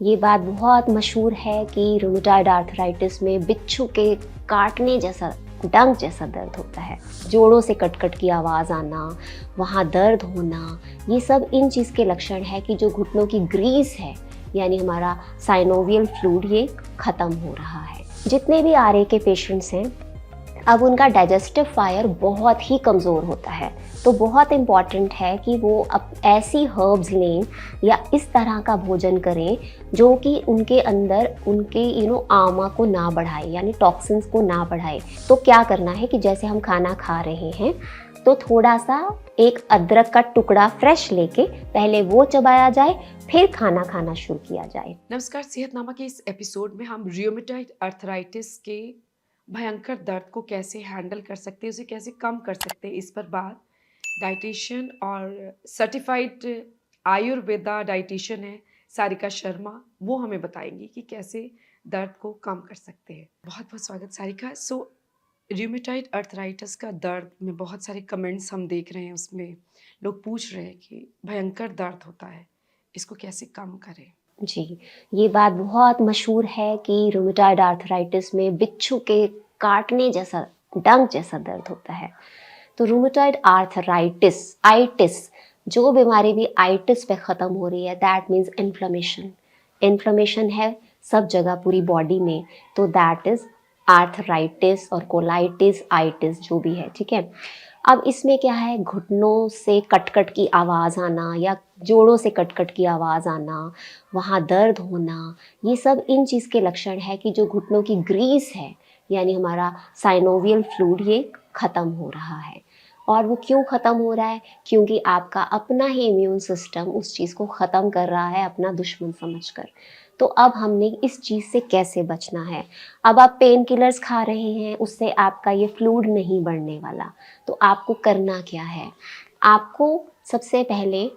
ये बात बहुत मशहूर है कि रूमेटॉइड आर्थराइटिस में बिच्छू के काटने जैसा डंक जैसा दर्द होता है। जोड़ों से कट-कट की आवाज़ आना, वहाँ दर्द होना, ये सब इन चीज़ के लक्षण है कि जो घुटनों की ग्रीस है यानी हमारा साइनोवियल फ्लूइड ये ख़त्म हो रहा है। जितने भी आरए के पेशेंट्स हैं, अब उनका डाइजेस्टिव फायर बहुत ही कमज़ोर होता है, तो बहुत इम्पॉर्टेंट है कि वो अब ऐसी हर्ब्स लें या इस तरह का भोजन करें जो कि उनके अंदर उनके आमा को ना बढ़ाए यानी टॉक्सिन्स को ना बढ़ाए। तो क्या करना है कि जैसे हम खाना खा रहे हैं तो थोड़ा सा एक अदरक का टुकड़ा फ्रेश लेके पहले वो चबाया जाए, फिर खाना खाना शुरू किया जाए। नमस्कार, सेहतनामा के इस एपिसोड में हम रूमेटॉइड आर्थराइटिस के भयंकर दर्द को कैसे हैंडल कर सकते हैं, उसे कैसे कम कर सकते हैं, इस पर बात डाइटिशियन और सर्टिफाइड आयुर्वेदा डाइटिशियन है सारिका शर्मा, वो हमें बताएंगी कि कैसे दर्द को कम कर सकते हैं। बहुत बहुत स्वागत सारिका। रूमेटॉइड आर्थराइटिस का दर्द में बहुत सारे कमेंट्स हम देख रहे हैं, उसमें लोग पूछ रहे हैं कि भयंकर दर्द होता है, इसको कैसे कम करें। जी, ये बात बहुत मशहूर है कि रूमेटॉइड आर्थराइटिस में बिच्छू के काटने जैसा डंक जैसा दर्द होता है। तो रूमेटॉइड आर्थराइटिस आइटिस, जो बीमारी भी आइटिस पे ख़त्म हो रही है दैट मीन्स इन्फ्लेमेशन है सब जगह पूरी बॉडी में, तो दैट इज़ आर्थराइटिस और कोलाइटिस आइटिस जो भी है, ठीक है। अब इसमें क्या है, घुटनों से कट-कट की आवाज़ आना या जोड़ों से कट-कट की आवाज़ आना, वहाँ दर्द होना, ये सब इन चीज़ के लक्षण है कि जो घुटनों की ग्रीस है यानी हमारा साइनोवियल फ्लूइड ये ख़त्म हो रहा है। और वो क्यों ख़त्म हो रहा है? क्योंकि आपका अपना ही इम्यून सिस्टम उस चीज़ को ख़त्म कर रहा है अपना दुश्मन समझकर। तो अब हमने इस चीज़ से कैसे बचना है? अब आप पेन किलर्स खा रहे हैं, उससे आपका ये फ्लूइड नहीं बढ़ने वाला। तो आपको करना क्या है? आपको सबसे पहले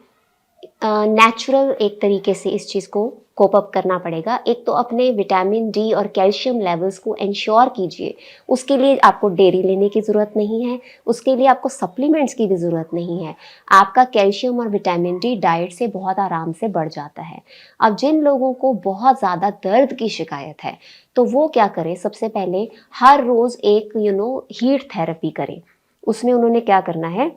नेचुरल एक तरीके से इस चीज़ को कोप अप करना पड़ेगा। एक तो अपने विटामिन डी और कैल्शियम लेवल्स को इंश्योर कीजिए। उसके लिए आपको डेयरी लेने की ज़रूरत नहीं है, उसके लिए आपको सप्लीमेंट्स की भी ज़रूरत नहीं है। आपका कैल्शियम और विटामिन डी डाइट से बहुत आराम से बढ़ जाता है। अब जिन लोगों को बहुत ज़्यादा दर्द की शिकायत है, तो वो क्या करें, सबसे पहले हर रोज़ एक हीट थेरेपी करें। उसमें उन्होंने क्या करना है,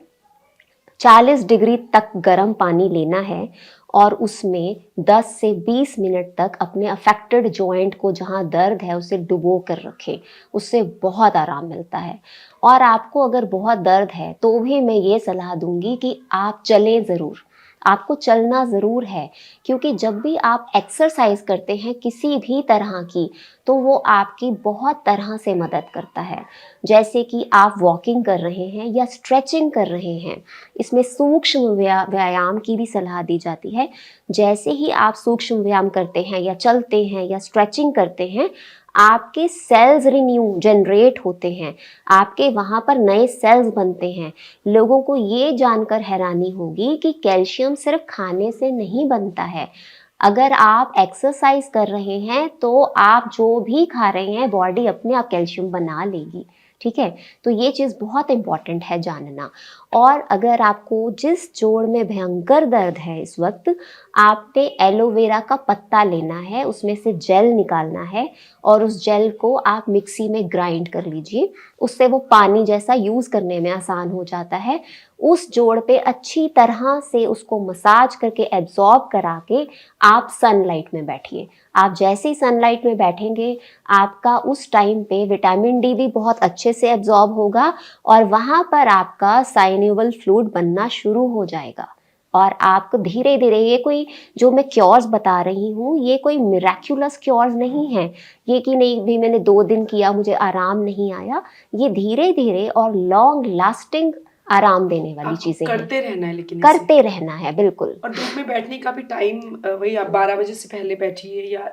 40 डिग्री तक गर्म पानी लेना है और उसमें 10 से 20 मिनट तक अपने अफेक्टेड जॉइंट को जहाँ दर्द है उसे डुबो कर रखें। उससे बहुत आराम मिलता है। और आपको अगर बहुत दर्द है तो भी मैं ये सलाह दूंगी कि आप चलें ज़रूर, आपको चलना ज़रूर है, क्योंकि जब भी आप एक्सरसाइज करते हैं किसी भी तरह की, तो वो आपकी बहुत तरह से मदद करता है। जैसे कि आप वॉकिंग कर रहे हैं या स्ट्रेचिंग कर रहे हैं, इसमें सूक्ष्म व्यायाम की भी सलाह दी जाती है। जैसे ही आप सूक्ष्म व्यायाम करते हैं या चलते हैं या स्ट्रेचिंग करते हैं, आपके सेल्स रिन्यू जनरेट होते हैं, आपके वहाँ पर नए सेल्स बनते हैं। लोगों को ये जानकर हैरानी होगी कि कैल्शियम सिर्फ खाने से नहीं बनता है। अगर आप एक्सरसाइज कर रहे हैं तो आप जो भी खा रहे हैं बॉडी अपने आप कैल्शियम बना लेगी, ठीक है। तो ये चीज़ बहुत इम्पॉर्टेंट है जानना। और अगर आपको जिस जोड़ में भयंकर दर्द है इस वक्त, आपने एलोवेरा का पत्ता लेना है, उसमें से जेल निकालना है और उस जेल को आप मिक्सी में ग्राइंड कर लीजिए। उससे वो पानी जैसा यूज़ करने में आसान हो जाता है। उस जोड़ पे अच्छी तरह से उसको मसाज करके एब्जॉर्ब करा के आप सनलाइट में बैठिए। आप जैसे ही सनलाइट में बैठेंगे, आपका उस टाइम पे विटामिन डी भी बहुत अच्छे से एब्जॉर्ब होगा और वहाँ पर आपका साइनोवियल फ्लूइड बनना शुरू हो जाएगा। और आपको धीरे धीरे, ये कोई जो मैं क्योर्स बता रही हूँ, ये कोई मिराक्युलस क्योर्स नहीं है। ये कि नहीं भी मैंने 2 दिन किया मुझे आराम नहीं आया, ये धीरे धीरे और लॉन्ग लास्टिंग आराम देने वाली चीज़ें हैं। करते रहना है, लेकिन करते रहना है, बिल्कुल। और धूप में बैठने का भी टाइम वही आप 12 बजे से पहले बैठिए या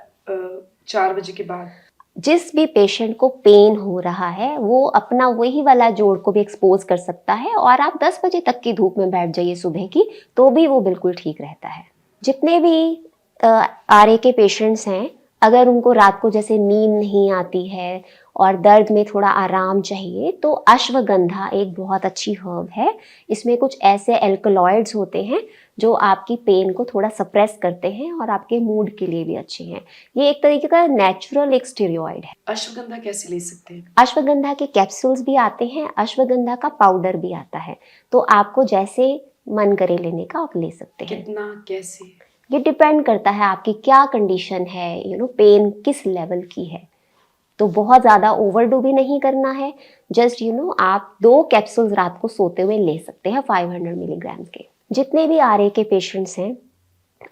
4 बजे के बाद। जिस भी पेशेंट को पेन हो रहा है वो अपना वही वाला जोड़ को भी एक्सपोज कर सकता है, और आप 10 बजे तक की धूप में बैठ जाइए सुबह की, तो भी वो बिल्कुल ठीक रहता है। जितने भी आरए के पेशेंट्स हैं, अगर उनको रात को जैसे नींद नहीं आती है और दर्द में थोड़ा आराम चाहिए तो अश्वगंधा एक बहुत अच्छी हर्ब है। इसमें कुछ ऐसे एल्कलॉइड्स होते हैं जो आपकी पेन को थोड़ा सप्रेस करते हैं और आपके मूड के लिए भी अच्छे हैं। ये एक तरीके का नेचुरल एक स्टेरॉइड है। अश्वगंधा कैसे ले सकते हैं? अश्वगंधा के कैप्सूल्स भी आते हैं, अश्वगंधा का पाउडर भी आता है, तो आपको जैसे मन करे लेने का आप ले सकते हैं। कितना, कैसे? ये डिपेंड करता है आपकी क्या कंडीशन है, पेन किस लेवल की है। तो बहुत ज़्यादा ओवरडू भी नहीं करना है, जस्ट आप 2 कैप्सूल्स रात को सोते हुए ले सकते हैं 500 मिलीग्राम के। जितने भी आरए के पेशेंट्स हैं,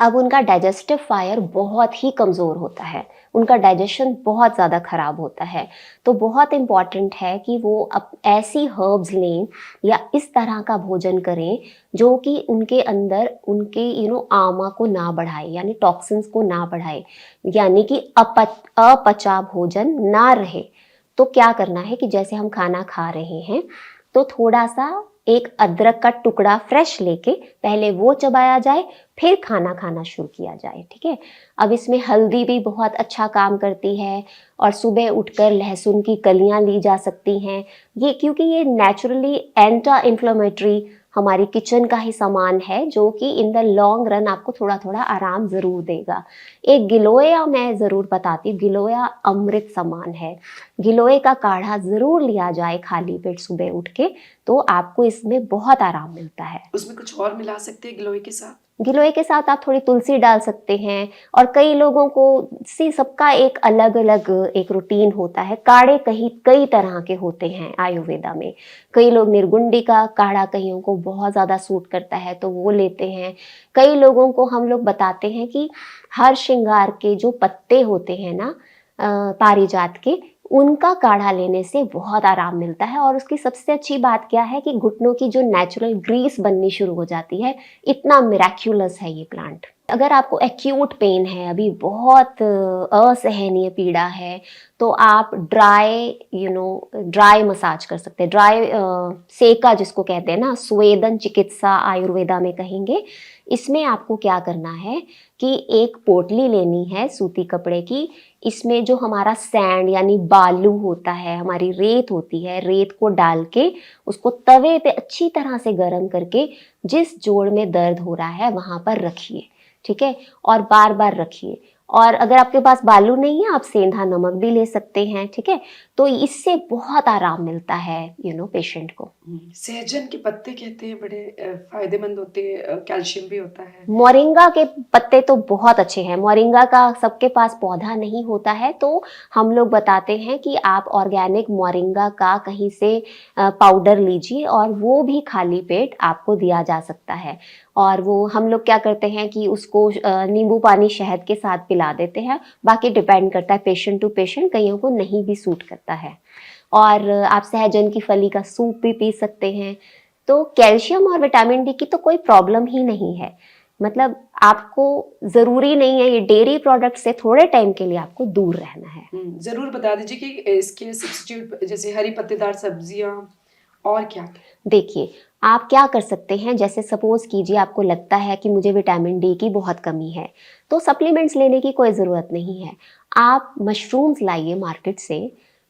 अब उनका डाइजेस्टिव फायर बहुत ही कमज़ोर होता है, उनका डाइजेशन बहुत ज़्यादा ख़राब होता है। तो बहुत इम्पॉर्टेंट है कि वो अब ऐसी हर्ब्स लें या इस तरह का भोजन करें जो कि उनके अंदर उनके आमा को ना बढ़ाए, यानी टॉक्सिन्स को ना बढ़ाए, यानी कि अपचा भोजन ना रहे। तो क्या करना है कि जैसे हम खाना खा रहे हैं तो थोड़ा सा एक अदरक का टुकड़ा फ्रेश लेके पहले वो चबाया जाए, फिर खाना खाना शुरू किया जाए, ठीक है। अब इसमें हल्दी भी बहुत अच्छा काम करती है और सुबह उठकर लहसुन की कलियां ली जा सकती हैं। ये क्योंकि ये नेचुरली एंटी इन्फ्लेमेटरी हमारी किचन का ही सामान है जो कि इन द लॉन्ग रन आपको थोड़ा थोड़ा आराम ज़रूर देगा। एक गिलोया मैं ज़रूर बताती हूँ, गिलोया अमृत समान है। गिलोय का काढ़ा ज़रूर लिया जाए खाली पेट सुबह उठ के, तो आपको इसमें बहुत आराम मिलता है। उसमें कुछ और मिला सकते हैं गिलोय के साथ? गिलोय के साथ आप थोड़ी तुलसी डाल सकते हैं। और कई लोगों को सबका एक अलग अलग एक रूटीन होता है। काढ़े कई तरह के होते हैं आयुर्वेदा में। कई लोग निर्गुंडी का काढ़ा कईयों को बहुत ज़्यादा सूट करता है तो वो लेते हैं। कई लोगों को हम लोग बताते हैं कि हर श्रृंगार के जो पत्ते होते हैं ना, पारिजात के, उनका काढ़ा लेने से बहुत आराम मिलता है। और उसकी सबसे अच्छी बात क्या है कि घुटनों की जो नेचुरल ग्रीस बननी शुरू हो जाती है। इतना मिराक्यूलस है ये प्लांट। अगर आपको एक्यूट पेन है, अभी बहुत असहनीय पीड़ा है, तो आप ड्राई मसाज कर सकते हैं। ड्राई सेका जिसको कहते हैं ना, स्वेदन चिकित्सा आयुर्वेदा में कहेंगे। इसमें आपको क्या करना है कि एक पोटली लेनी है सूती कपड़े की। इसमें जो हमारा सैंड यानी बालू होता है, हमारी रेत होती है, रेत को डाल के उसको तवे पे अच्छी तरह से गर्म करके जिस जोड़ में दर्द हो रहा है वहां पर रखिए, ठीक है। और बार बार रखिए। और अगर आपके पास बालू नहीं है, आप सेंधा नमक भी ले सकते हैं, ठीक है। तो इससे बहुत आराम मिलता है पेशेंट को। सहजन के पत्ते कहते हैं बड़े फायदेमंद होते हैं, कैल्शियम भी होता है। मोरिंगा के पत्ते तो बहुत अच्छे हैं। मोरिंगा का सबके पास पौधा नहीं होता है, तो हम लोग बताते हैं कि आप ऑर्गेनिक मोरिंगा का कहीं से पाउडर लीजिए और वो भी खाली पेट आपको दिया जा सकता है। और वो हम लोग क्या करते हैं कि उसको नींबू पानी शहद के साथ पिला देते हैं। बाकी डिपेंड करता है पेशेंट टू पेशेंट, कईयों को नहीं भी सूट करता है। और आप सहजन की फली का सूप भी पी सकते हैं। तो कैल्शियम और विटामिन डी की तो कोई प्रॉब्लम ही नहीं है। मतलब आपको ज़रूरी नहीं है, ये डेयरी प्रोडक्ट से थोड़े टाइम के लिए आपको दूर रहना है। ज़रूर बता दीजिए कि इसके सब्स्टिट्यूट जैसे हरी पत्तेदार सब्जियां और क्या? देखिए, आप क्या कर सकते हैं, जैसे सपोज कीजिए आपको लगता है कि मुझे विटामिन डी की बहुत कमी है, तो सप्लीमेंट्स लेने की कोई ज़रूरत नहीं है। आप मशरूम्स लाइए मार्केट से।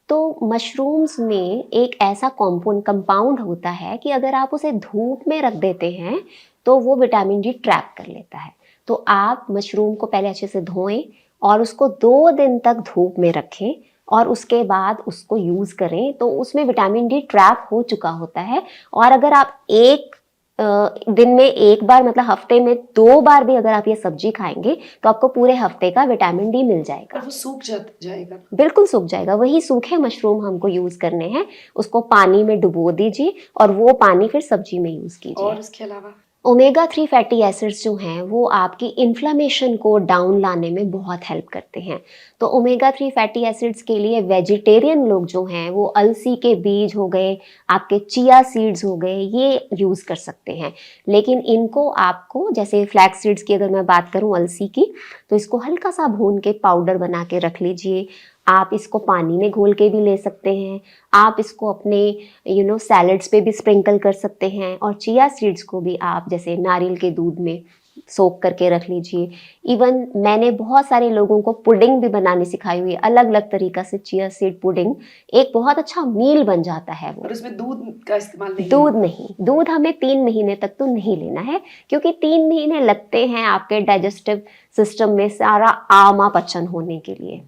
तो मशरूम्स में एक ऐसा कंपाउंड होता है कि अगर आप उसे धूप में रख देते हैं तो वो विटामिन डी ट्रैप कर लेता है। तो आप मशरूम को पहले अच्छे से धोएं और उसको 2 दिन तक धूप में रखें और उसके बाद उसको यूज़ करें, तो उसमें विटामिन डी ट्रैप हो चुका होता है। और अगर आप एक दिन में एक बार, मतलब हफ्ते में 2 बार भी अगर आप ये सब्जी खाएंगे तो आपको पूरे हफ्ते का विटामिन डी मिल जाएगा। और वो सूख जाएगा? बिल्कुल सूख जाएगा। वही सूखे मशरूम हमको यूज़ करने हैं। उसको पानी में डुबो दीजिए और वो पानी फिर सब्जी में यूज़ कीजिए। और इसके अलावा ओमेगा 3 फैटी एसिड्स जो हैं वो आपकी इन्फ्लेमेशन को डाउन लाने में बहुत हेल्प करते हैं। तो ओमेगा 3 फैटी एसिड्स के लिए वेजिटेरियन लोग जो हैं वो अलसी के बीज हो गए, आपके चिया सीड्स हो गए, ये यूज़ कर सकते हैं। लेकिन इनको आपको, जैसे फ्लैक्स सीड्स की अगर मैं बात करूं, अलसी की, तो इसको हल्का सा भून के पाउडर बना के रख लीजिए। आप इसको पानी में घोल के भी ले सकते हैं। आप इसको अपने सैलड्स पे भी स्प्रिंकल कर सकते हैं। और चिया सीड्स को भी आप जैसे नारियल के दूध में सोक करके रख लीजिए। इवन मैंने बहुत सारे लोगों को पुडिंग भी बनानी सिखाई हुई है, अलग अलग तरीका से। चिया सीड पुडिंग एक बहुत अच्छा मील बन जाता है वो। और उसमें दूध का इस्तेमाल नहीं दूध होगा। नहीं, दूध हमें 3 महीने तक तो नहीं लेना है, क्योंकि 3 महीने लगते हैं आपके डाइजेस्टिव सिस्टम में सारा आमा पचन होने के लिए।